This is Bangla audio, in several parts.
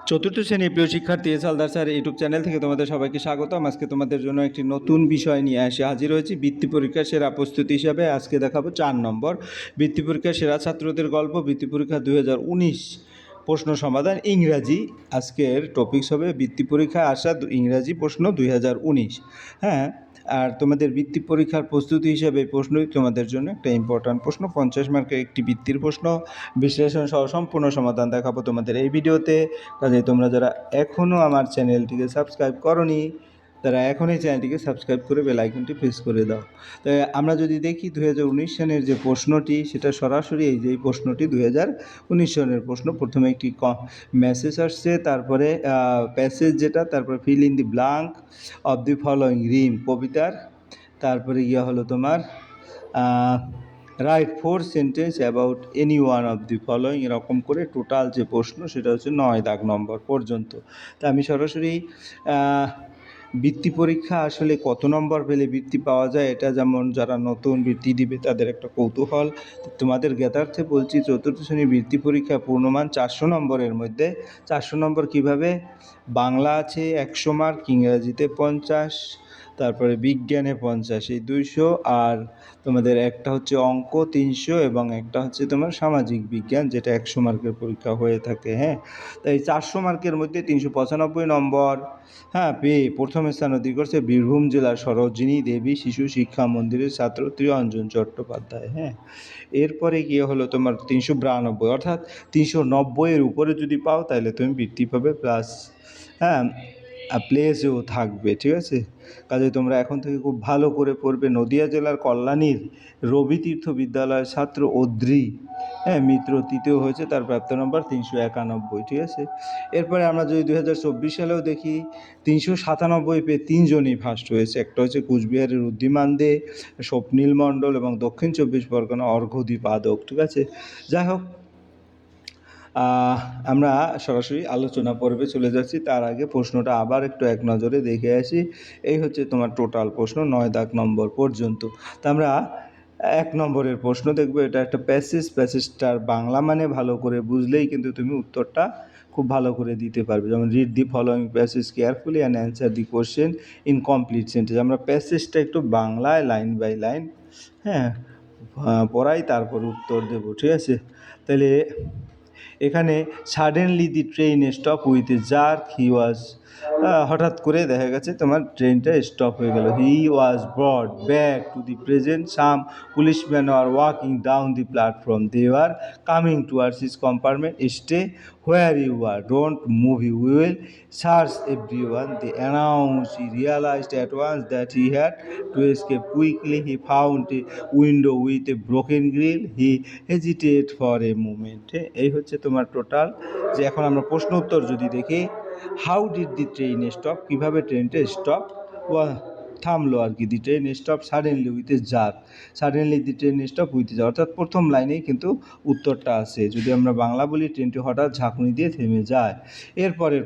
চতুর্থ শ্রেণীর প্রিয় শিক্ষার্থী S Haldar sir YouTube channel থেকে তোমাদের সবাইকে স্বাগতম। আজকে তোমাদের জন্য একটি নতুন বিষয় নিয়ে এসে হাজির হয়েছি। বৃত্তি পরীক্ষার সেরা প্রস্তুতি হিসাবে আজকে দেখাবো 4 নম্বর বৃত্তি পরীক্ষার সেরা ছাত্রদের গল্প, বৃত্তি পরীক্ষা 2019 প্রশ্ন সমাধান ইংরাজি। আজকের টপিকস হবে বৃত্তি পরীক্ষায় আসা ইংরাজি প্রশ্ন 2019। হ্যাঁ, আর তোমাদের বৃত্তি পরীক্ষার প্রস্তুতি হিসাবে এই প্রশ্নই তোমাদের জন্য একটা ইম্পর্ট্যান্ট প্রশ্ন। 50 মার্কের একটি বৃত্তির প্রশ্ন, বিশ্লেষণ সহ সম্পূর্ণ সমাধান দেখাবো তোমাদের এই ভিডিওতে। কাজে তোমরা যারা এখনও আমার চ্যানেলটিকে সাবস্ক্রাইব করোনি তারা এখনই চ্যানেলটিকে সাবস্ক্রাইব করে বেল আইকনটি প্রেস করে দাও। তাই আমরা যদি দেখি 2019 সালের যে প্রশ্নটি, সেটা সরাসরি এই যে প্রশ্নটি 2019 সালের প্রশ্ন। প্রথমে একটি মেসেজ আসছে, তারপরে প্যাসেজ যেটা, তারপরে fill in the blank of the following rhyme কবিতার, তারপরে ইয়ে হলো তোমার write 4 sentence about any one of the following. এরকম করে টোটাল যে প্রশ্ন সেটা হচ্ছে 9 দাগ নম্বর পর্যন্ত। তা আমি সরাসরি বৃত্তি পরীক্ষা আসলে কত নম্বর পেলে বৃত্তি পাওয়া যায়, এটা যেমন যারা নতুন বৃত্তি দিবে তাদের একটা কৌতূহল। তোমাদের জ্ঞাতার্থে বলছি, চতুর্থ শ্রেণীর বৃত্তি পরীক্ষা পূর্ণমান 400 নম্বরের মধ্যে 400 নম্বর কীভাবে? বাংলা আছে 100 মার্ক, ইংরাজিতে 50, তারপরে বিজ্ঞানে 50, এই 200, আর তোমাদের একটা হচ্ছে অঙ্ক 300 এবং একটা হচ্ছে তোমার সামাজিক বিজ্ঞান, যেটা 100 মার্কের পরীক্ষা হয়ে থাকে। হ্যাঁ, তাই 400 মার্কের মধ্যে 395 নম্বর পেয়ে প্রথম স্থান অধিকার করছে বীরভূম জেলার সরোজিনী দেবী শিশু শিক্ষা মন্দিরের ছাত্র ত্রিয়ঞ্জন চট্টোপাধ্যায়। হ্যাঁ, এরপরে গিয়ে হলো তোমার 392, অর্থাৎ 390-এর উপরে যদি পাও তাহলে তুমি বৃত্তি পাবে, প্লাস প্লেসেও থাকবে। ঠিক আছে, কাজে তোমরা এখন থেকে খুব ভালো করে পড়বে। নদিয়া জেলার কল্যাণীর রবি তীর্থ বিদ্যালয়ের ছাত্র অদ্রি মিত্র তৃতীয় হয়েছে, তার প্রাপ্ত নম্বর 391। ঠিক আছে, এরপরে আমরা যদি 2024 সালেও দেখি, 397 পেয়ে 3 জনই ফার্স্ট হয়েছে। একটা হচ্ছে কুচবিহারের উদ্দিমান দে, স্বপ্নীল মণ্ডল এবং দক্ষিণ 24 পরগনা অর্ঘ্যদীপ আদক। ঠিক আছে, যাই হোক, আমরা সরাসরি আলোচনা পর্বে চলে যাচ্ছি। তার আগে প্রশ্নটা আবার একটু এক নজরে দেখে আসি। এই হচ্ছে তোমার টোটাল প্রশ্ন 9 দাগ নম্বর পর্যন্ত। তা আমরা 1 নম্বরের প্রশ্ন দেখবো। এটা একটা প্যাসেজটার বাংলা মানে ভালো করে বুঝলেই কিন্তু তুমি উত্তরটা খুব ভালো করে দিতে পারবে। যেমন read the following passage carefully and answer the question in complete sentence. আমরা প্যাসেজটা একটু বাংলায় লাইন বাই লাইন পড়াই, তারপর উত্তর দেব। ঠিক আছে, তাহলে এখানে suddenly the train stop with a jerk, he was, হঠাৎ করে দেখা গেছে তোমার ট্রেনটা স্টপ হয়ে গেল। He was brought back to the present, some policeman are walking down the platform, they are coming towards his compartment, stay where you are, don't move, you will search everyone, they announce. He realised at once that he had to escape quickly, he found a window with a broken grill, he hesitate for a moment. এই হচ্ছে তোমার টোটাল। যে এখন আমরা প্রশ্ন উত্তর যদি দেখি, how did the train stop, কীভাবে ট্রেনটা স্টপ থামলো আর কি। দি train stop suddenly with a jerk, suddenly the train stop with a jerk, অর্থাৎ প্রথম লাইনেই কিন্তু উত্তরটা আছে। যদি আমরা বাংলা বলি, ট্রেনটি হঠাৎ ঝাঁকুনি দিয়ে থেমে যায়। এরপরের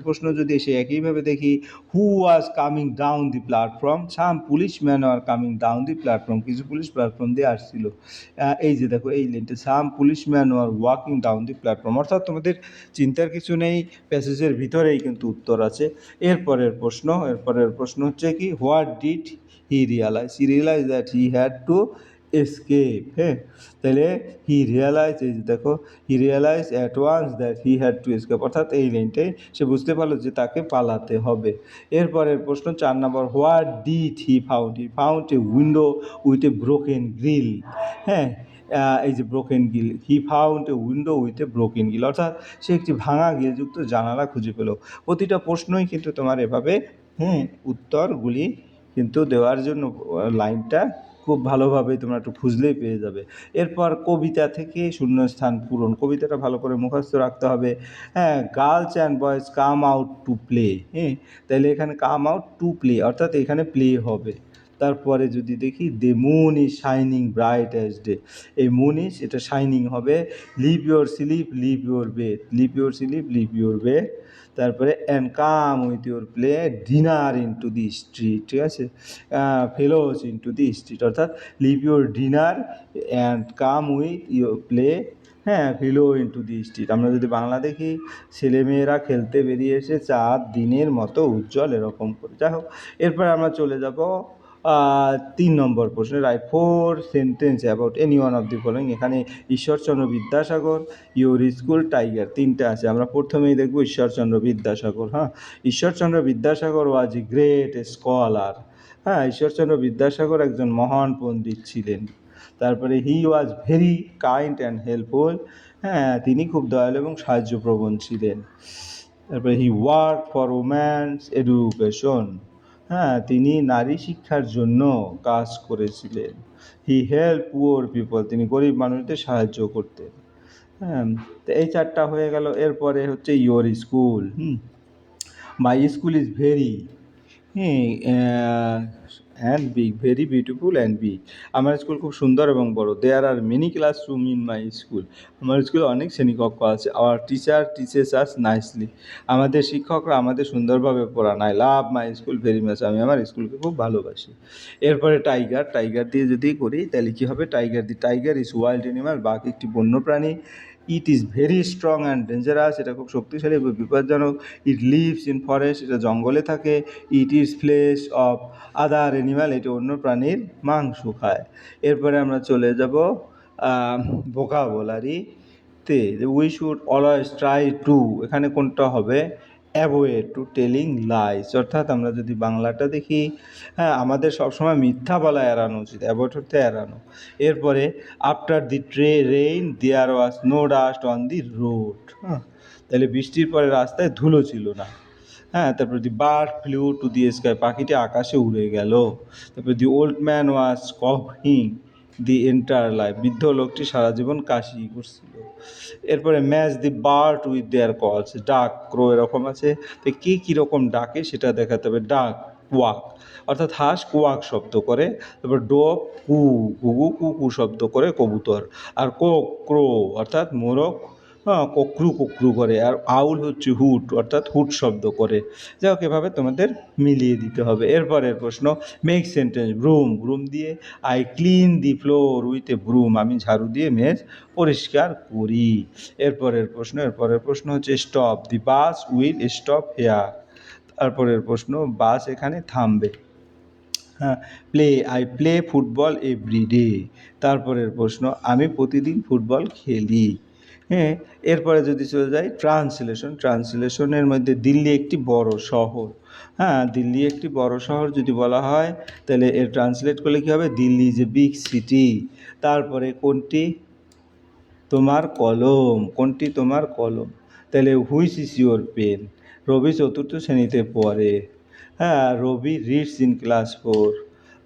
প্রশ্ন যদি এসে একইভাবে দেখি, who was coming down the platform, some policeman are coming down the platform, কিছু পুলিশ প্ল্যাটফর্ম দিয়ে আসছিল। এই যে দেখো এই লাইনটা, some policeman are walking down the platform, অর্থাৎ তোমাদের চিন্তার কিছু নেই, প্যাসেজের ভিতরেই কিন্তু উত্তর আছে। এরপরের প্রশ্ন হচ্ছে কি, what did he realise, he realise that he had to escape. হ্যাঁ, তাহলে হি রিয়ালাইজ, এই যে দেখো, he realise at once that he had to escape, অর্থাৎ এই লাইনটাই সে বুঝতে পারলো যে তাকে পালাতে হবে। এরপরের প্রশ্ন 4 নম্বর, what did he found, he found a window with a broken grill. হ্যাঁ, এই যে broken grill, he found a window with a broken grill, অর্থাৎ সে একটি ভাঙা গিলযুক্ত জানালা খুঁজে পেল। প্রতিটা প্রশ্নই কিন্তু তোমার এভাবে উত্তরগুলি কিন্তু দেওয়ার জন্য লাইনটা খুব ভালোভাবে তোমরা একটু খুঁজলেই পেয়ে যাবে। এরপর কবিতা থেকে শূন্যস্থান পূরণ, কবিতাটা ভালো করে মুখস্থ রাখতে হবে। Girls and boys come out to play. তাহলে এখানে কাম আউট টু প্লে, অর্থাৎ এখানে প্লে হবে। তারপরে যদি দেখি, the moon is shining bright as day, এই মুন ইজ, এটা শাইনিং হবে। Leave your sleep leave your bed, leave your sleep leave your bed. তারপরে and come with your play dinner into the street. ঠিক আছে, ফেলোস ইনটু দি স্ট্রিট, অর্থাৎ leave your dinner and come with your play হ্যাঁ, ফিলো ইন্টু দি স্ট্রিট। আমরা যদি বাংলা দেখি, ছেলেমেয়েরা খেলতে বেরিয়েছে চাঁদ দিনের মতো উজ্জ্বল, এরকম করে। যাই হোক, এরপরে আমরা চলে যাব 3 নম্বর প্রশ্নে। Write 4 sentence about any one of the following. এখানে Ishwarchandra Vidyasagar, your school, tiger, 3টে আছে। আমরা প্রথমেই দেখব ঈশ্বরচন্দ্র বিদ্যাসাগর। হ্যাঁ, Ishwarchandra Vidyasagar was a great scholar. হ্যাঁ, ঈশ্বরচন্দ্র বিদ্যাসাগর একজন মহান পণ্ডিত ছিলেন। তারপরে he was very kind and helpful. হ্যাঁ, তিনি খুব দয়ালু এবং সাহায্যপ্রবণ ছিলেন। তারপরে he work for women's education. হ্যাঁ, তিনি নারী শিক্ষার জন্য কাজ করেছিলেন। হি হেল্প পুয়ার পিপল, তিনি গরিব মানুষদের সাহায্য করতেন। হ্যাঁ, তো এই 4টা হয়ে গেল। এরপরে হচ্ছে your school. My school is very and big, very beautiful and big. আমার স্কুল খুব সুন্দর এবং বড়। There are many classroom in my school. আমার স্কুলে অনেক শ্রেণীকক্ষ আছে। Our teacher teaches us nicely, আমাদের শিক্ষকরা আমাদের সুন্দরভাবে পড়ান। I love my school very much, আমি আমার স্কুলকে খুব ভালোবাসি। এরপরে টাইগার, টাইগার দিয়ে যদি করি তাহলে কী হবে? Tiger the tiger is wild animal, বাঘ একটি বন্য প্রাণী। It is very strong and dangerous, এটা খুব শক্তিশালী এবং বিপজ্জনক। ইট লিভস ইন ফরেস্ট, এটা জঙ্গলে থাকে। It is flesh of other animal, এটি অন্য প্রাণীর মাংস খায়। এরপরে আমরা চলে যাব ভোকাবুলারিতে। We should always try to, এখানে কোনটা হবে? অ্যাভয়েড টু টেলিং লাইস, অর্থাৎ আমরা যদি বাংলাটা দেখি, হ্যাঁ, আমাদের সবসময় মিথ্যা বলা এড়ানো উচিত। অ্যাভয়েড হতে এড়ানো। এরপরে after the rain there was no dust on the road. হ্যাঁ, তাহলে বৃষ্টির পরে রাস্তায় ধুলো ছিল না। হ্যাঁ, তারপরে the bird flew to the sky, পাখিটি আকাশে উড়ে গেল। তারপরে দি ওল্ড ম্যান ওয়াজ কফিং দি এন্টায়ার লাইফ, বৃদ্ধ লোকটি সারা জীবন কাশি করছিল। এরপরে match the bird with their calls, duck, ক্রো এরকম আছে, তো কে কীরকম ডাকে সেটা দেখাতে হবে। ডাক কোয়াক, অর্থাৎ হাঁস কোয়াক শব্দ করে। তারপর ডোভ কু, ঘুঘু কুকু শব্দ করে কবুতর। আর কোক ক্রো, অর্থাৎ মোরগ কোকরু কোকরু করে। আর আউল হচ্ছে হুট, অর্থাৎ হুট শব্দ করে। যাই হোক, এভাবে তোমাদের মিলিয়ে দিতে হবে। এরপরের প্রশ্ন, মেক সেন্টেন্স। ব্রুম, ব্রুম দিয়ে I clean the floor with a broom, আমি ঝাড়ু দিয়ে মেঝ পরিষ্কার করি। এরপরের প্রশ্ন হচ্ছে stop, the bus will stop here. তারপরের প্রশ্ন, বাস এখানে থামবে। হ্যাঁ, play, I play football every day. তারপরের প্রশ্ন, আমি প্রতিদিন ফুটবল খেলি। হ্যাঁ, এরপরে যদি চলে যাই ট্রান্সলেশন, ট্রান্সলেশনের মধ্যে দিল্লি একটি বড় শহর। হ্যাঁ, দিল্লি একটি বড় শহর যদি বলা হয় তাহলে এর ট্রান্সলেট করলে কী হবে? Delhi is a big city. তারপরে কোনটি তোমার কলম, কোনটি তোমার কলম? তাহলে হুইচ ইজ ইউর পেন? রবি 4র্থ শ্রেণীতে পড়ে। হ্যাঁ, রবি রিডস ইন ক্লাস 4।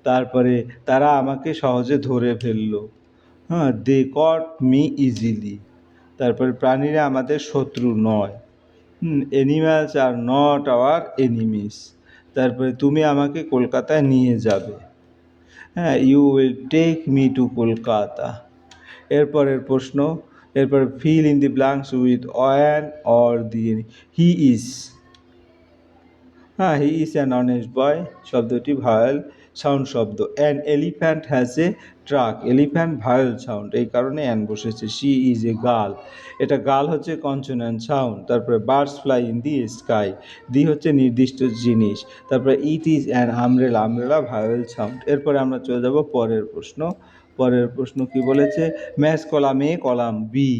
তারপরে তারা আমাকে সহজে ধরে ফেললো। হ্যাঁ, দে কট মি ইজিলি। তারপরে প্রাণীরা আমাদের শত্রু নয়। Animals are not our enemies. তারপরে তুমি আমাকে কলকাতায় নিয়ে যাবে। হ্যাঁ, you will take me to Kolkata. এরপরের প্রশ্ন, এরপরে fill in the blanks with an or the. He is, হ্যাঁ, he is an honest boy শব্দটি ভায়োল সাউন্ড শব্দ। An elephant has a trunk, elephant vowel sound, এই কারণে অ্যান বসেছে। শি ইজ এ গার্ল, এটা গার্ল হচ্ছে কনসোনেন্ট সাউন্ড। তারপরে birds fly in the sky, the হচ্ছে নির্দিষ্ট জিনিস। তারপরে it is an umbrella, umbrella vowel sound. এরপরে আমরা চলে যাব পরের প্রশ্ন। পরের প্রশ্ন কি বলেছে? Match column A column B,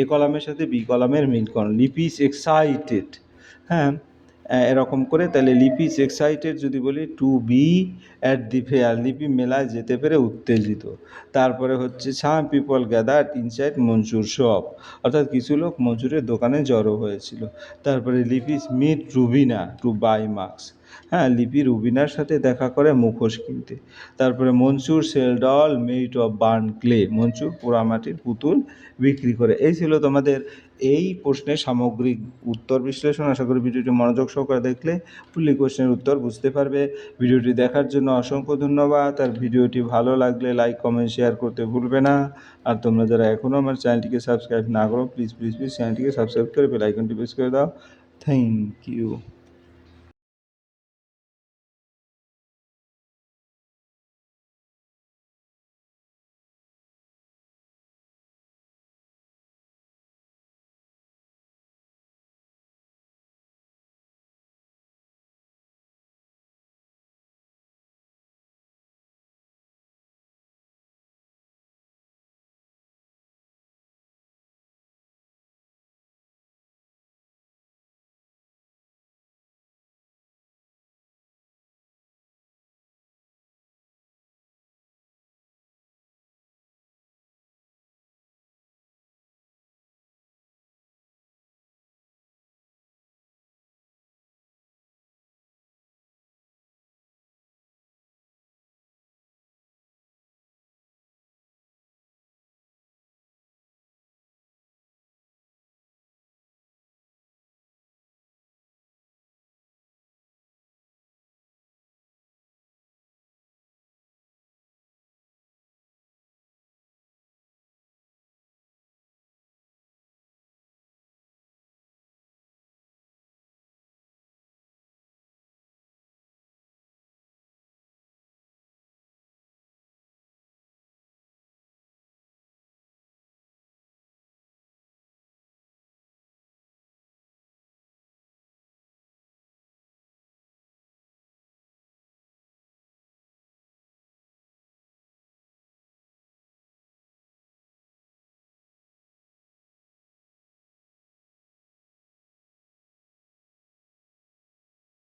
A কলামের সাথে বি কলামের মিল করুন। লিপি ইজ এক্সাইটেড। হ্যাঁ, এরকম করে। তাহলে লিপি ইজ এক্সাইটেড যদি বলি to be at the fair, Lipi মেলায় যেতে পেরে উত্তেজিত। তারপরে হচ্ছে some people gathered inside Mansur shop, অর্থাৎ কিছু লোক মনসুরের দোকানে জড়ো হয়েছিল। তারপরে Lipi is meet Rubina to buy mask, হ্যাঁ, লিপি রুবিনার সাথে দেখা করে মুখোশ কিনতে। তারপরে Mansur sell doll made of burn clay, Mansur পোড়ামাটির পুতুল বিক্রি করে। এই ছিল তোমাদের এই প্রশ্নের সামগ্রিক উত্তর বিশ্লেষণ। আশা করি ভিডিওটি মনোযোগ সহকারে দেখলে ফুললি কোশ্চেনের উত্তর বুঝতে পারবে। ভিডিওটি দেখার জন্য অসংখ্য ধন্যবাদ। আর ভিডিওটি ভালো লাগলে লাইক কমেন্ট শেয়ার করতে ভুলবে না। আর তোমরা যারা এখনও আমার চ্যানেলটিকে সাবস্ক্রাইব না করো, প্লিজ চ্যানেলটিকে সাবস্ক্রাইব করে বেল আইকনটি প্রেস করে দাও। Thank you.